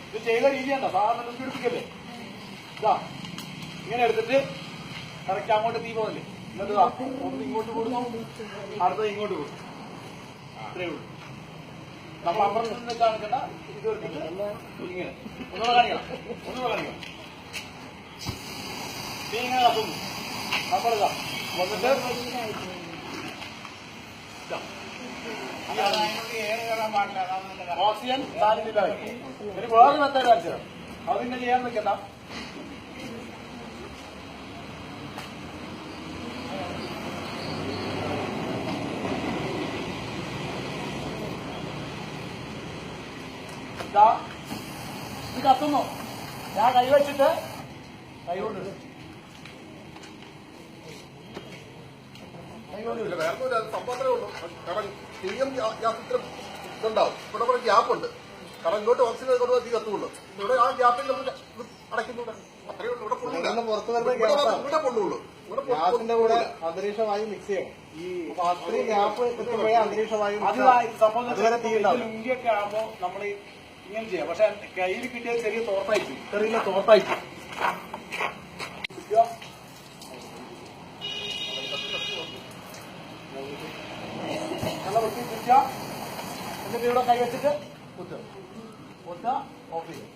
ഇത് ചെയ്ത രീതിയാണോ സാധാരണ നമുക്ക് എടുപ്പിക്കല്ലേ ഇതാ ഇങ്ങനെ എടുത്തിട്ട് കറക്റ്റ് അങ്ങോട്ട് തീ പോകുന്നില്ലേ എന്നിട്ട് ഒന്ന് ഇങ്ങോട്ട് കൊടുക്കും അടുത്തത് ഇങ്ങോട്ട് കൊടുക്കും അത്രയേ ഉള്ളൂ നമ്മൾ അപ്പുറത്ത് നിന്ന് കാണിക്കണ്ട ഇത് എടുത്തിട്ട് ഇങ്ങനെ ഒന്നുകൂടെ കാണിക്കണം തീ ഇങ്ങനെ കത്തുന്നു നമ്മളിതാ വന്നിട്ട് ഓക്സിജൻ സാന്നിധ്യമായി ഇനി വേറെ മെത്തേഡ് കാണിച്ചത് അതിങ്ങനെ ചെയ്യാൻ നിൽക്കണ്ട ഇത് കത്തുന്നു ഞാൻ കൈവച്ചിട്ട് കൈകൊണ്ട് വേറെ സംഭവത്തിലേ ഉള്ളൂ. കാരണം തീയും ഗ്യാസ് ഇത്ര ഇതുണ്ടാവും. ഇവിടെ കുറെ ഗ്യാപ്പുണ്ട്. കാരണം ഇങ്ങോട്ട് ഓക്സിജൻ കൊടുത്താൽ തീ കത്തുള്ളൂ. ഇവിടെ ആ ഗ്യാപ്പിൽ നമ്മൾ അടയ്ക്കുന്നുണ്ട്. അത്രയേ ഉള്ളൂ. ഇവിടെ പുറത്തു വരുന്ന ഇവിടെ കൊള്ളുള്ളൂ. ഗ്യാസിന്റെ കൂടെ അന്തരീക്ഷ വായു മിക്സ് ചെയ്യണം. ഈ അത്രയും ഗ്യാപ്പ് എത്തുമ്പോഴേ അന്തരീക്ഷ വായു അതുവരെ ലുങ്കിയൊക്കെ ആകുമ്പോ നമ്മൾ ഇങ്ങനെ ചെയ്യാം. പക്ഷെ കയ്യിൽ കിട്ടിയ ചെറിയ തോർത്തായിരിക്കും. ചെറിയ തോർത്തായിരിക്കും. നല്ല വൃത്തി തിരിച്ച എന്നിട്ട് ഇവിടെ കൈ വെച്ചിട്ട് കുത്ത ഓഫ് ചെയ്യും.